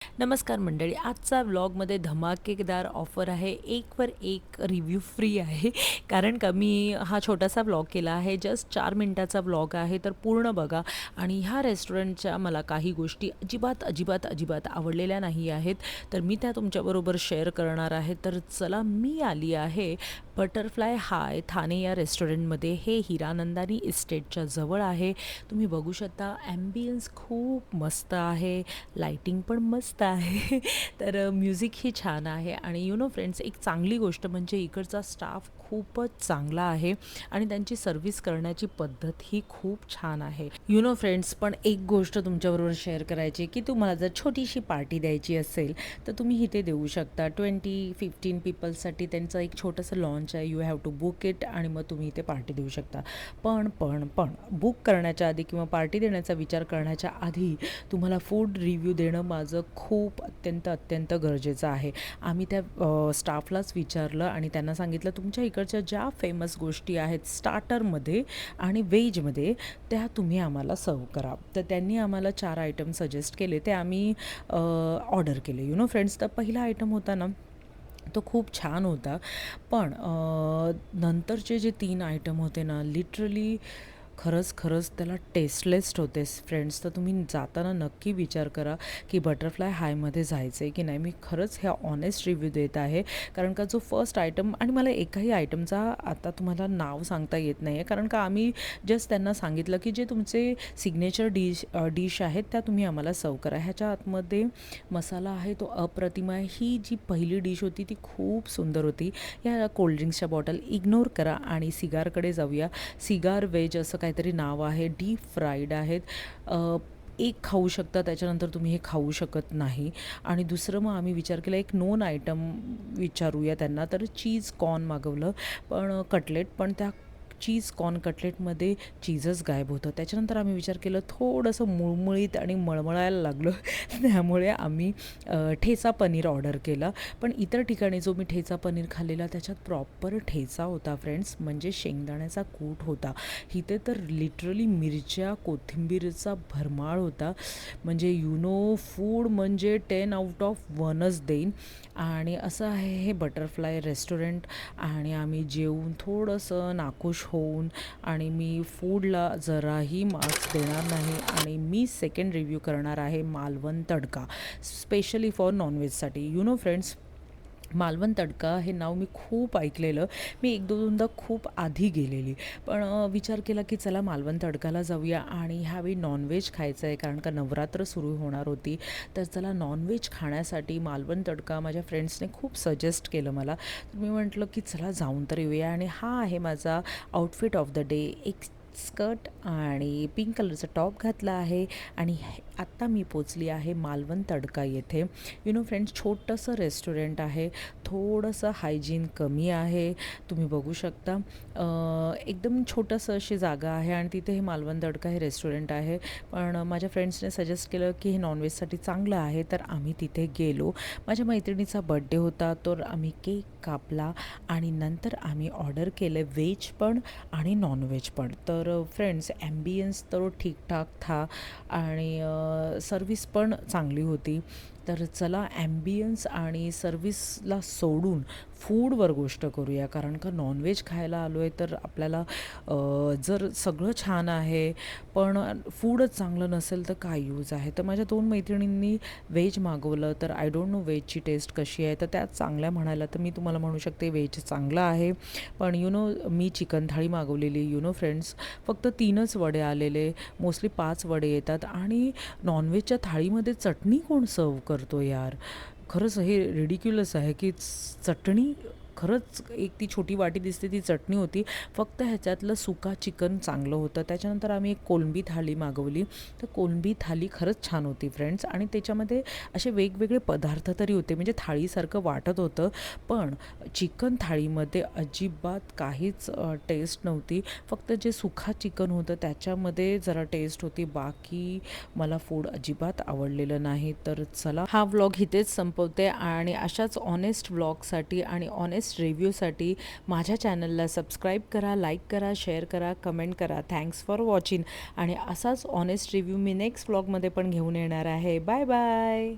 नमस्कार मंडळी, आजचा व्लॉगमध्ये धमाकेदार ऑफर आहे. एकवर एक रिव्ह्यू फ्री आहे. कारण का मी हा छोटासा व्लॉग केला आहे. जस्ट 4 मिनिटाचा व्लॉग आहे, तर पूर्ण बघा. आणि ह्या रेस्टॉरंटच्या मला काही गोष्टी अजिबात आवडलेल्या नाही आहेत, तर मी त्या तुमच्याबरोबर शेअर करणार आहे. तर चला, मी आली आहे बटरफ्लाय हाय ठाणे या रेस्टॉरंटमध्ये. हे हिरानंदानी इस्टेटच्या जवळ आहे. तुम्ही बघू शकता, ॲम्बियन्स खूप मस्त आहे, लाइटिंग पण मस्त आहे. तर म्युझिकही छान आहे. आणि फ्रेंड्स, एक चांगली गोष्ट म्हणजे इकडचा स्टाफ खूपच चांगला आहे आणि त्यांची सर्व्हिस करण्याची पद्धत ही खूप छान आहे. फ्रेंड्स, पण एक गोष्ट तुमच्याबरोबर शेअर करायची की तुम्हाला जर छोटीशी पार्टी द्यायची असेल तर तुम्ही इथे देऊ शकता. 20-15 पीपल्ससाठी त्यांचं एक छोटंसं लॉन्च आहे. You have to book it आणि मग तुम्ही इथे पार्टी देऊ शकता. पण बुक करण्याच्या आधी किंवा पार्टी देण्याचा विचार करण्याच्या आधी तुम्हाला फूड रिव्ह्यू देणं माझं खूप अत्यंत गरजेचं आहे. आम्ही त्या स्टाफलाच विचारलं आणि त्यांना सांगितलं, तुमच्या इकडच्या ज्या फेमस गोष्टी आहेत स्टार्टरमध्ये आणि व्हेजमध्ये त्या तुम्ही आम्हाला सर्व करा. तर त्यांनी आम्हाला 4 आयटम सजेस्ट केले, ते आम्ही ऑर्डर केले. फ्रेंड्स, तर पहिला आयटम होता ना, तो खूप छान होता. पण नंतरचे जे 3 आयटम होते ना, लिटरली खरंच त्याला टेस्टलेस होते फ्रेंड्स. तर तुम्ही जाताना नक्की विचार करा की बटरफ्लाय हायमध्ये जायचं आहे की नाही. मी खरंच ह्या ऑनेस्ट रिव्ह्यू देत आहे, कारण का जो फर्स्ट आयटम, आणि मला एकाही आयटमचा आता तुम्हाला नाव सांगता येत नाही आहे, कारण का आम्ही जस्ट त्यांना सांगितलं की जे तुमचे सिग्नेचर डिश आहेत त्या तुम्ही आम्हाला सर्व करा. ह्याच्या आतमध्ये मसाला आहे तो अप्रतिम आहे. ही जी पहिली डिश होती ती खूप सुंदर होती. या कोल्ड्रिंक्सच्या बॉटल इग्नोर करा आणि सिगारकडे जाऊया. सिगार वेज असं काहीतरी नाव आहे. डीप फ्राईड आहेत. एक खाऊ शकता, त्याच्यानंतर तुम्ही हे खाऊ शकत नाही. आणि दुसरं मग आम्ही विचार केला, एक नोन आयटम विचारूया त्यांना. तर चीज कॉर्न मागवलं, पण कटलेट, पण त्या चीज कॉर्न कटलेटमध्ये चीजच गायब होतं. त्याच्यानंतर आम्ही विचार केलं, थोडंसं मुळमुळीत आणि मळमळायला लागलं. त्यामुळे आम्ही ठेचा पनीर ऑर्डर केला. पण इतर ठिकाणी जो मी ठेचा पनीर खाल्लेला त्याच्यात प्रॉपर ठेचा होता फ्रेंड्स, म्हणजे शेंगदाण्याचा कूट होता. इथे तर लिटरली मिरच्या कोथिंबीरचा भरमाळ होता. म्हणजे फूड म्हणजे 10 आउट ऑफ 1च देईन. आणि असं आहे हे बटरफ्लाय रेस्टॉरंट. आणि आम्ही जेवून थोडंसं नाखुश होऊन, आणि मी फूडला जराही मार्क्स देणार नाही, आणि मी सेकंड रिव्ह्यू करणार आहे मालवण तडका, स्पेशली फॉर नॉनव्हेजसाठी. फ्रेंड्स, मालवण तडका हे नाव मी खूप ऐकलेलं. मी 1-2दा खूप आधी गेलेली, पण विचार केला की चला मालवण तडकाला जाऊया. आणि ह्यावेळी नॉनव्हेज खायचं आहे, कारण का नवरात्र सुरू होणार होती. तर चला नॉनव्हेज खाण्यासाठी मालवण तडका माझ्या फ्रेंड्सने खूप सजेस्ट केलं मला. तर मी म्हटलं की चला जाऊन तर येऊया. आणि हा आहे माझा आउटफिट ऑफ द डे. एक स्कर्ट आणि पिंक कलरचा टॉप घातला आहे. आणि आत्ता मी पोचली आहे मालवण तडका येथे. फ्रेंड्स, छोटंसं रेस्टॉरंट आहे, थोडंसं हायजीन कमी आहे. तुम्ही बघू शकता, एकदम छोटंसं अशी जागा आहे आणि तिथे हे मालवण तडका हे रेस्टॉरंट आहे. पण माझ्या फ्रेंड्सने सजेस्ट केलं की हे नॉनव्हेजसाठी चांगलं आहे, तर आम्ही तिथे गेलो. माझ्या मैत्रिणीचा बड्डे होता, तर आम्ही केक कापला आणि नंतर आम्ही ऑर्डर केलं व्हेज पण आणि नॉनव्हेज पण. तर फ्रेंड्स, ॲम्बियन्स तर ठीकठाक था आणि सर्विस पण चांगली होती. तर चला, ॲम्बियन्स आणि सर्विसला सोडून फूडवर गोष्ट करूया, कारण का नॉनव्हेज खायला आलो आहे, तर आपल्याला जर सगळं छान आहे पण फूडच चांगलं नसेल तर काय यूज आहे. तर माझ्या 2 मैत्रिणींनी व्हेज मागवलं, तर आय डोंट नो व्हेजची टेस्ट कशी आहे. तर त्या चांगल्या म्हणायला तर मी तुम्हाला म्हणू शकते व्हेज चांगलं आहे. पण मी चिकन थाळी मागवलेली. फ्रेंड्स, फक्त 3च वडे आलेले. मोस्टली 5 वडे येतात, आणि नॉनव्हेजच्या थाळीमध्ये चटणी कोण सर्व करतो यार. खरंच हे रिडिक्युलस आहे की चटणी, खरंच एक ती छोटी वाटी दिसते ती चटणी होती. फक्त ह्याच्यातलं सुका चिकन चांगलं होतं. त्याच्यानंतर आम्ही एक कोलंबी थाळी मागवली. तर कोलंबी थाळी खरंच छान होती फ्रेंड्स, आणि त्याच्यामध्ये असे वेगवेगळे पदार्थ तरी होते, म्हणजे थाळीसारखं वाटत होतं. पण चिकन थाळीमध्ये अजिबात काहीच टेस्ट नव्हती. फक्त जे सुका चिकन होतं त्याच्यामध्ये जरा टेस्ट होती. बाकी मला फूड अजिबात आवडलेलं नाही. तर चला, हा व्लॉग इथेच संपवते, आणि अशाच ऑनेस्ट व्लॉगसाठी आणि ऑनेस्ट रिव्ह्यूसाठी माझ्या चॅनलला सबस्क्राईब करा, लाईक करा, शेअर करा, कमेंट करा. Thanks for watching. आणि असाच ऑनेस्ट रिव्ह्यू मी नेक्स्ट व्लॉगमध्ये पण घेऊन येणार आहे. Bye bye.